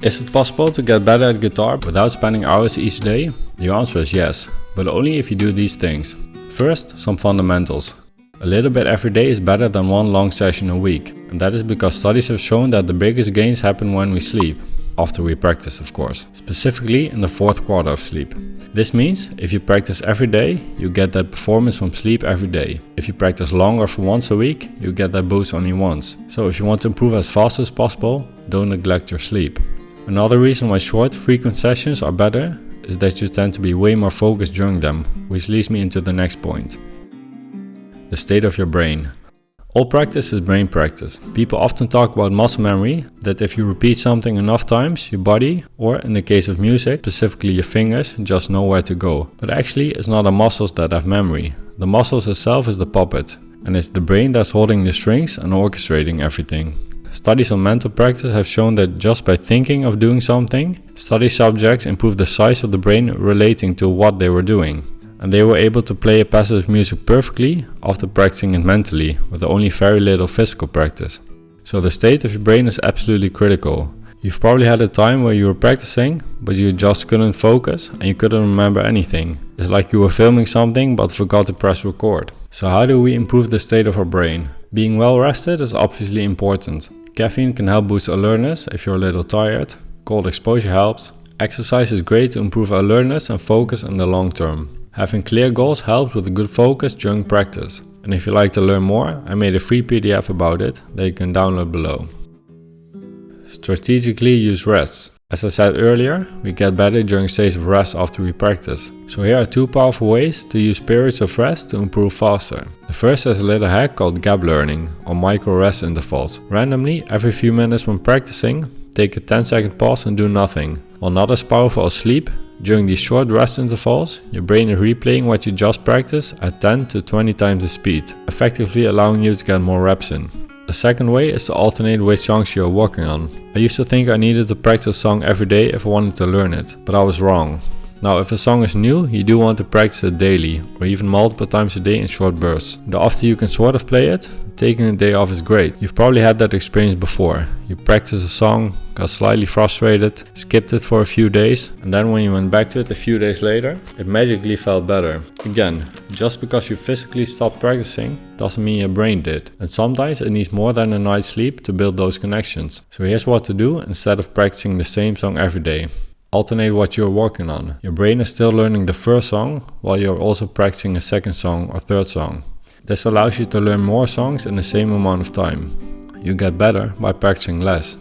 Is it possible to get better at guitar without spending hours each day? The answer is yes, but only if you do these things. First, some fundamentals. A little bit every day is better than one long session a week, and that is because studies have shown that the biggest gains happen when we sleep. After we practice, of course, specifically in the fourth quarter of sleep. This means if you practice every day, you get that performance from sleep every day. If you practice longer for once a week, you get that boost only once. So if you want to improve as fast as possible, don't neglect your sleep. Another reason why short, frequent sessions are better is that you tend to be way more focused during them, which leads me into the next point. The state of your brain. All practice is brain practice. People often talk about muscle memory, that if you repeat something enough times, your body, or in the case of music, specifically your fingers, just know where to go. But actually, it's not the muscles that have memory. The muscles itself is the puppet, and it's the brain that's holding the strings and orchestrating everything. Studies on mental practice have shown that just by thinking of doing something, study subjects improved the size of the brain relating to what they were doing. And they were able to play a passage of music perfectly after practicing it mentally, with only very little physical practice. So the state of your brain is absolutely critical. You've probably had a time where you were practicing, but you just couldn't focus and you couldn't remember anything. It's like you were filming something but forgot to press record. So how do we improve the state of our brain? Being well rested is obviously important. Caffeine can help boost alertness if you're a little tired. Cold exposure helps. Exercise is great to improve alertness and focus in the long term. Having clear goals helps with good focus during practice. And if you'd like to learn more, I made a free PDF about it that you can download below. Strategically use rests. As I said earlier, we get better during stages of rest after we practice. So here are two powerful ways to use periods of rest to improve faster. The first is a little hack called gap learning, or micro rest intervals. Randomly, every few minutes when practicing, take a 10-second pause and do nothing. While not as powerful as sleep, during these short rest intervals, your brain is replaying what you just practiced at 10 to 20 times the speed, effectively allowing you to get more reps in. The second way is to alternate which songs you are working on. I used to think I needed to practice a song every day if I wanted to learn it, but I was wrong. Now, if a song is new, you do want to practice it daily, or even multiple times a day in short bursts. The after you can sort of play it, taking a day off is great. You've probably had that experience before. You practiced a song, got slightly frustrated, skipped it for a few days, and then when you went back to it a few days later, it magically felt better. Again, just because you physically stopped practicing doesn't mean your brain did. And sometimes it needs more than a night's sleep to build those connections. So here's what to do instead of practicing the same song every day. Alternate what you're working on. Your brain is still learning the first song while you're also practicing a second song or third song. This allows you to learn more songs in the same amount of time. You get better by practicing less.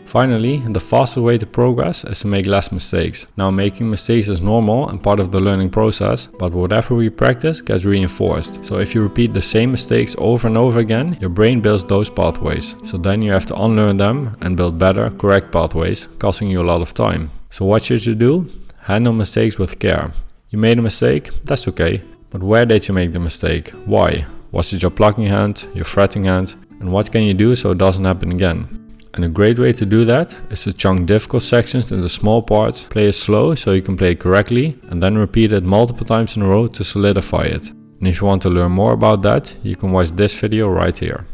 Finally, the fastest way to progress is to make less mistakes. Now, making mistakes is normal and part of the learning process, but whatever we practice gets reinforced. So if you repeat the same mistakes over and over again, your brain builds those pathways. So then you have to unlearn them and build better, correct pathways, costing you a lot of time. So what should you do? Handle mistakes with care. You made a mistake? That's okay. But where did you make the mistake? Why? Was it your plucking hand, your fretting hand? And what can you do so it doesn't happen again? And a great way to do that is to chunk difficult sections into small parts, play it slow so you can play it correctly, and then repeat it multiple times in a row to solidify it. And if you want to learn more about that, you can watch this video right here.